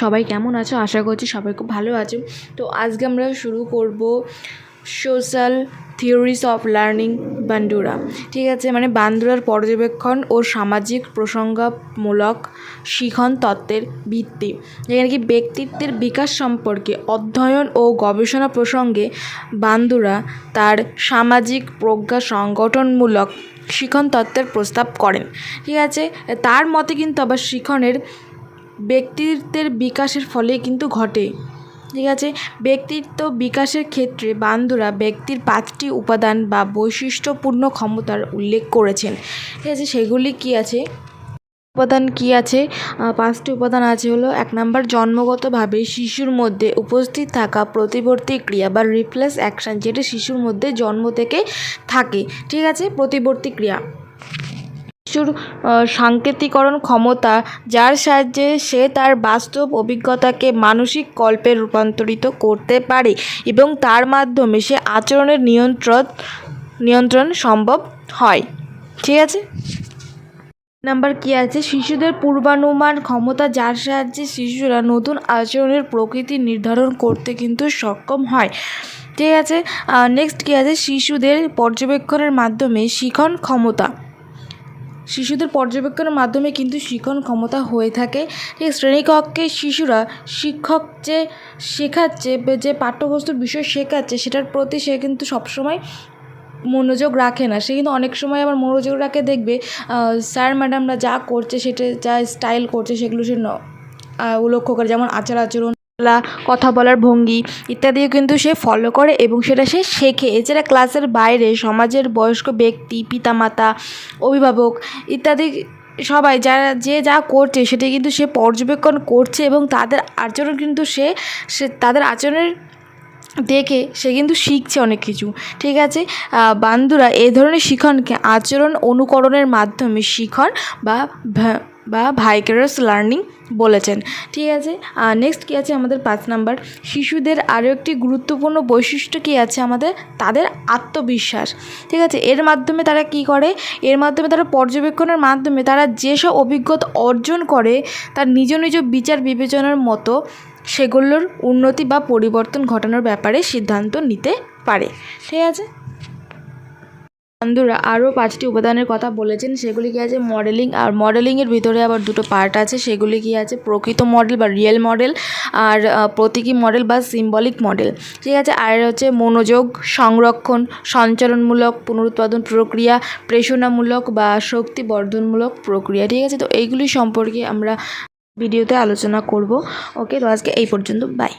সবাই কেমন আছো? আশা করছি সবাই খুব ভালো আছো। তো আজকে আমরা শুরু করব সোশ্যাল থিওরিস অফ লার্নিং বান্ডুরা। ঠিক আছে, মানে বান্ডুরার পর্যবেক্ষণ ও সামাজিক প্রসঙ্গমূলক শিখন তত্ত্বের ভিত্তি, যেখানে কি ব্যক্তিত্বের বিকাশ সম্পর্কে অধ্যয়ন ও গবেষণা প্রসঙ্গে বান্ডুরা তার সামাজিক প্রজ্ঞা সংগঠনমূলক শিখন তত্ত্বের প্রস্তাব করেন। ঠিক আছে, তার মতে কিন্তু আবার শিখনের ব্যক্তিত্বের বিকাশের ফলে কিন্তু ঘটে। ঠিক আছে, ব্যক্তিত্ব বিকাশের ক্ষেত্রে বান্ডুরা ব্যক্তির 5টি উপাদান বা বৈশিষ্ট্যপূর্ণ ক্ষমতার উল্লেখ করেছেন। ঠিক আছে, সেগুলি কি আছে? উপাদান কি আছে? 5টি উপাদান আছে হলো 1 নম্বর, জন্মগতভাবে শিশুর মধ্যে উপস্থিত থাকা প্রতিবর্তী ক্রিয়া বা রিফ্লেক্স অ্যাকশন, যেটা শিশুর মধ্যে জন্ম থেকে থাকে। ঠিক আছে, প্রতিবর্তী ক্রিয়া। শিশুর সাংকেতিকরণ ক্ষমতা, যার সাহায্যে সে তার বাস্তব অভিজ্ঞতাকে মানসিক কল্পে রূপান্তরিত করতে পারে এবং তার মাধ্যমে সে আচরণের নিয়ন্ত্রণ সম্ভব হয়। ঠিক আছে, নাম্বার কি আছে? শিশুদের পূর্বানুমান ক্ষমতা, যার সাহায্যে শিশুরা নতুন আচরণের প্রকৃতি নির্ধারণ করতে কিন্তু সক্ষম হয়। ঠিক আছে, নেক্সট কি আছে? শিশুদের পর্যবেক্ষণের মাধ্যমে শিখন ক্ষমতা। শিশুদের পর্যবেক্ষণের মাধ্যমে কিন্তু শিখন ক্ষমতা হয়ে থাকে। ঠিক, শ্রেণীকক্ষে শিশুরা শিক্ষক যে শেখাচ্ছে, যে পাঠ্যবস্তুর বিষয় শেখাচ্ছে সেটার প্রতি সে কিন্তু সবসময় মনোযোগ রাখে না। সে কিন্তু অনেক সময় আবার মনোযোগ রাখে, দেখবে স্যার ম্যাডামরা যা করছে, সেটা যা স্টাইল করছে সেগুলো সে লক্ষ্য করে, যেমন আচার আচরণ, কথা বলার ভঙ্গি ইত্যাদিও কিন্তু সে ফলো করে এবং সেটা সে শেখে। এছাড়া ক্লাসের বাইরে সমাজের বয়স্ক ব্যক্তি, পিতামাতা, অভিভাবক ইত্যাদি সবাই যে যা করছে সেটা কিন্তু সে পর্যবেক্ষণ করছে এবং তাদের আচরণ কিন্তু সে তাদের আচরণের দেখে সে কিন্তু শিখছে অনেক কিছু। ঠিক আছে, বান্ডুরা এই ধরনের শিখনকে আচরণ অনুকরণের মাধ্যমে শিখন বা ভাইকারাস লার্নিং বলেছেন। ঠিক আছে, নেক্সট কী আছে আমাদের 5 নাম্বার, শিশুদের আরও একটি গুরুত্বপূর্ণ বৈশিষ্ট্য কী আছে আমাদের? তাদের আত্মবিশ্বাস। ঠিক আছে, এর মাধ্যমে তারা কি করে? এর মাধ্যমে তারা পর্যবেক্ষণের মাধ্যমে তারা যেসব অভিজ্ঞতা অর্জন করে তার নিজ নিজ বিচার বিবেচনার মতো সেগুলোর উন্নতি বা পরিবর্তন ঘটানোর ব্যাপারে সিদ্ধান্ত নিতে পারে। ঠিক আছে, বান্ডুরা আরও 5টি উপাদানের কথা বলেছেন। সেগুলি কী আছে? মডেলিং। আর মডেলিংয়ের ভিতরে আবার 2টো পার্ট আছে। সেগুলি কী আছে? প্রকৃত মডেল বা রিয়েল মডেল, আর প্রতীকী মডেল বা সিম্বলিক মডেল। ঠিক আছে, আর হচ্ছে মনোযোগ সংরক্ষণ, সঞ্চালনমূলক পুনরুৎপাদন প্রক্রিয়া, প্রেষণামূলক বা শক্তিবর্ধনমূলক প্রক্রিয়া। ঠিক আছে, তো এইগুলি সম্পর্কে আমরা ভিডিওতে আলোচনা করব। ওকে, তো আজকে এই পর্যন্ত, বাই।